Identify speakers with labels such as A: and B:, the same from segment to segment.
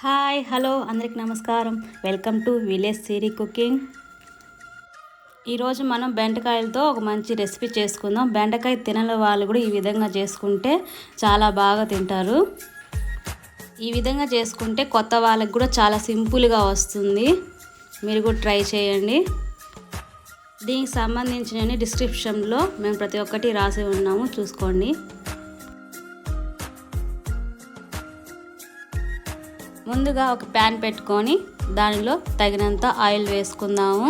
A: Hi hello అందరికి నమస్కారం. Welcome to village Siri cooking. ఈరోజు మనం బెండకాయలతో ఒక మంచి రెసిపీ చేసుకుందాం. బెండకాయ తినని వాళ్ళు కూడా ఈ విధంగా చేసుకుంటే చాలా బాగా తింటారు. ఈ విధంగా చేసుకుంటే కొత్త వాళ్ళకి కూడా చాలా సింపుల్గా వస్తుంది. మీరు కూడా ట్రై చేయండి. దీనికి సంబంధించిన డిస్క్రిప్షన్లో మేము ప్రతి ఒక్కటి రాసి ఉన్నాము, చూసుకోండి. ముందుగా ఒక ప్యాన్ పెట్టుకొని దానిలో తగినంత ఆయిల్ వేసుకుందాము.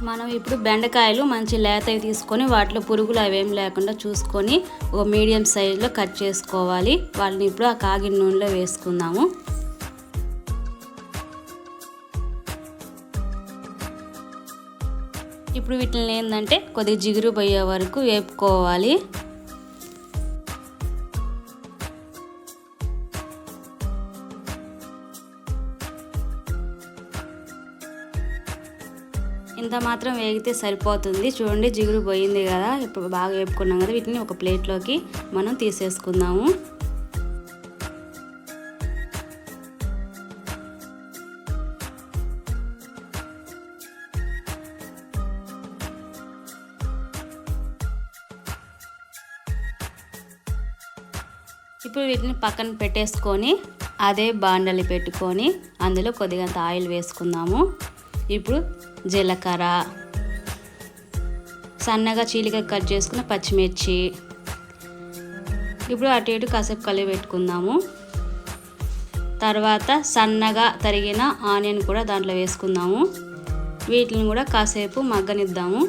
A: మనం ఇప్పుడు బెండకాయలు మంచి లేతవి తీసుకొని వాటిలో పురుగులు అవేం లేకుండా చూసుకొని ఒక మీడియం సైజులో కట్ చేసుకోవాలి. వాటిని ఇప్పుడు ఆ కాగిన నూనెలో వేసుకుందాము. ఇప్పుడు వీటిని ఏంటంటే కొద్దిగా జిగురు పోయే వరకు వేపుకోవాలి. ఇంత మాత్రం వేగితే సరిపోతుంది. చూడండి, జిగురు పోయింది కదా. ఇప్పుడు బాగా వేపుకున్నాం కదా. వీటిని ఒక ప్లేట్లోకి మనం తీసేసుకుందాము. ఇప్పుడు వీటిని పక్కన పెట్టేసుకొని అదే బాండలి పెట్టుకొని అందులో కొద్దిగంత ఆయిల్ వేసుకుందాము. ఇప్పుడు జీలకర్ర, సన్నగా చీలిక కట్ చేసుకున్న పచ్చిమిర్చి, ఇప్పుడు అటు ఇటు కాసేపు కలిపి పెట్టుకుందాము. తర్వాత సన్నగా తరిగిన ఆనియన్ కూడా దాంట్లో వేసుకుందాము. వీటిని కూడా కాసేపు మగ్గనిద్దాము.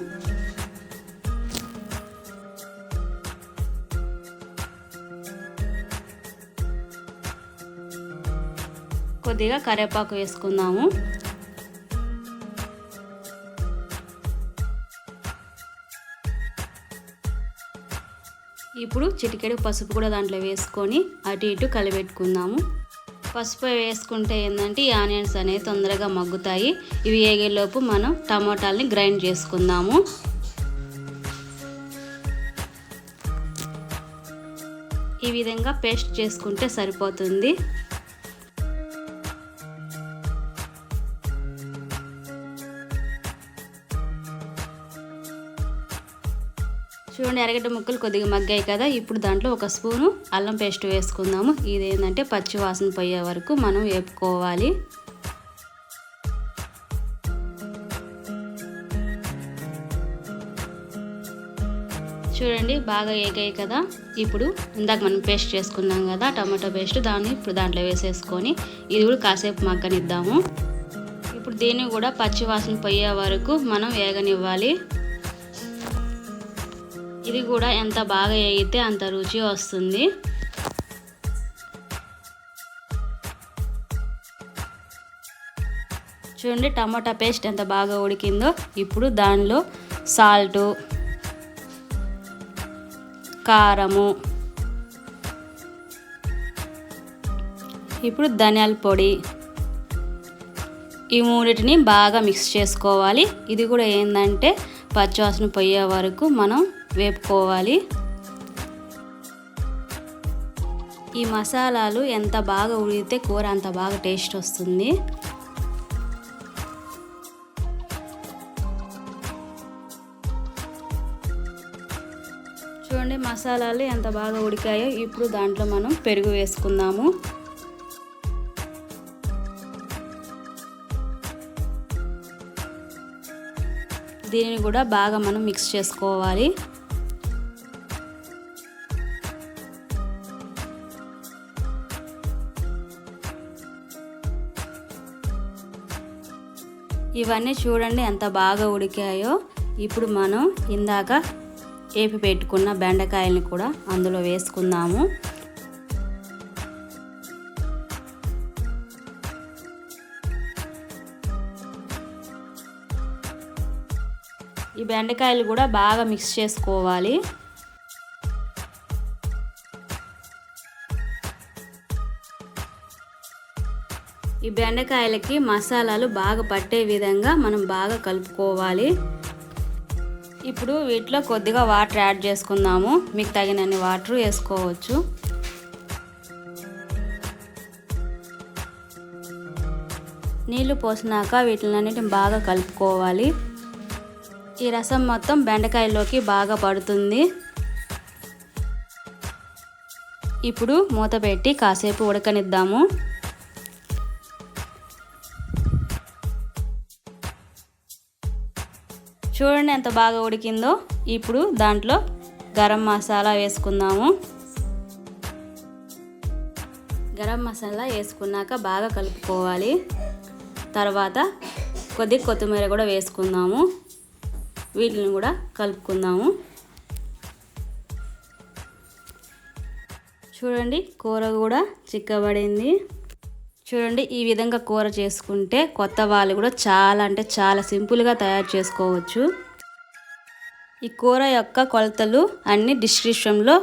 A: కొద్దిగా కరివేపాకు వేసుకుందాము. ఇప్పుడు చిటికెడు పసుపు కూడా దాంట్లో వేసుకొని అటు ఇటు కలిపెట్టుకుందాము. పసుపు వేసుకుంటే ఏంటంటే ఈ ఆనియన్స్ అనేవి తొందరగా మగ్గుతాయి. ఇవి వేగేలోపు మనం టమాటాలని గ్రైండ్ చేసుకుందాము. ఈ విధంగా పేస్ట్ చేసుకుంటే సరిపోతుంది. చూడండి, అరగడ్డ ముక్కలు కొద్దిగా మగ్గాయి కదా. ఇప్పుడు దాంట్లో ఒక స్పూను అల్లం పేస్ట్ వేసుకుందాము. ఇదేంటంటే పచ్చి వాసన పోయే వరకు మనం వేపుకోవాలి. చూడండి, బాగా వేగాయి కదా. ఇప్పుడు ఇందాక మనం పేస్ట్ చేసుకున్నాం కదా టమాటో పేస్ట్, దాన్ని ఇప్పుడు దాంట్లో వేసేసుకొని ఇది కూడా కాసేపు మగ్గనిద్దాము. ఇప్పుడు దీన్ని కూడా పచ్చి వాసన పోయే వరకు మనం వేగనివ్వాలి. ఇది కూడా ఎంత బాగా వేగితే అంత రుచి వస్తుంది. చూడండి, టమాటా పేస్ట్ ఎంత బాగా ఉడికిందో. ఇప్పుడు దానిలో సాల్టు, కారము, ఇప్పుడు ధనియాల పొడి, ఈ మూడింటిని బాగా మిక్స్ చేసుకోవాలి. ఇది కూడా ఏంటంటే పచ్చివాసన పోయే వరకు మనం వేపుకోవాలి. ఈ మసాలాలు ఎంత బాగా ఉడికితే కూర అంత బాగా టేస్ట్ వస్తుంది. చూడండి, మసాలాలు ఎంత బాగా ఉడికాయో. ఇప్పుడు దాంట్లో మనం పెరుగు వేసుకుందాము. దీనిని కూడా బాగా మనం మిక్స్ చేసుకోవాలి. ఇవన్నీ చూడండి ఎంత బాగా ఉడికాయో. ఇప్పుడు మనం ఇందాక వేపి పెట్టుకున్న బెండకాయల్ని కూడా అందులో వేసుకుందాము. ఈ బెండకాయలు కూడా బాగా మిక్స్ చేసుకోవాలి. ఈ బెండకాయలకి మసాలాలు బాగా పట్టే విధంగా మనం బాగా కలుపుకోవాలి. ఇప్పుడు వీటిలో కొద్దిగా వాటర్ యాడ్ చేసుకుందాము. మీకు తగినన్ని వాటర్ వేసుకోవచ్చు. నీళ్లు పోసినాక వీటిలన్నిటిని బాగా కలుపుకోవాలి. ఈ రసం మొత్తం బెండకాయలోకి బాగా పడుతుంది. ఇప్పుడు మూత పెట్టి కాసేపు ఉడకనిద్దాము. చూడండి ఎంత బాగా ఉడికిందో. ఇప్పుడు దాంట్లో గరం మసాలా వేసుకుందాము. గరం మసాలా వేసుకున్నాక బాగా కలుపుకోవాలి. తర్వాత కొద్దిగా కొత్తిమీర కూడా వేసుకుందాము. వీటిని కూడా కలుపుకుందాము. చూడండి కూర కూడా చిక్కబడింది. చూడండి ఈ విధంగా కూర చేసుకుంటే కొత్త వాళ్ళు కూడా చాలా అంటే చాలా సింపుల్గా తయారు చేసుకోవచ్చు. ఈ కూర యొక్క కొలతలు అన్ని డిస్క్రిప్షన్లో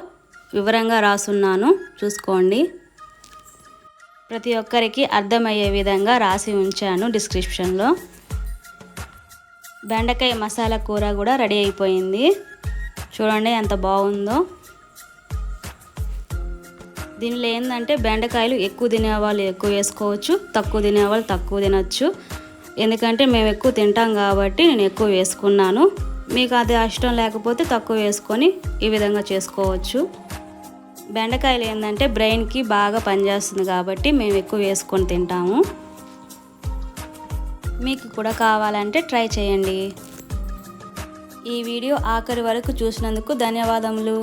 A: వివరంగా రాసున్నాను, చూసుకోండి. ప్రతి ఒక్కరికి అర్థమయ్యే విధంగా రాసి ఉంచాను డిస్క్రిప్షన్లో. బెండకాయ మసాలా కూర కూడా రెడీ అయిపోయింది. చూడండి ఎంత బాగుందో. దీనిలో ఏంటంటే బెండకాయలు ఎక్కువ తినేవాళ్ళు ఎక్కువ వేసుకోవచ్చు, తక్కువ తినేవాళ్ళు తక్కువ తినచ్చు. ఎందుకంటే మేము ఎక్కువ తింటాం కాబట్టి నేను ఎక్కువ వేసుకున్నాను. మీకు అది ఇష్టం లేకపోతే తక్కువ వేసుకొని ఈ విధంగా చేసుకోవచ్చు. బెండకాయలు ఏంటంటే బ్రెయిన్కి బాగా పనిచేస్తుంది కాబట్టి మేము ఎక్కువ వేసుకొని తింటాము. మీకు కూడా కావాలంటే ట్రై చేయండి. ఈ వీడియో ఆఖరి వరకు చూసినందుకు ధన్యవాదములు.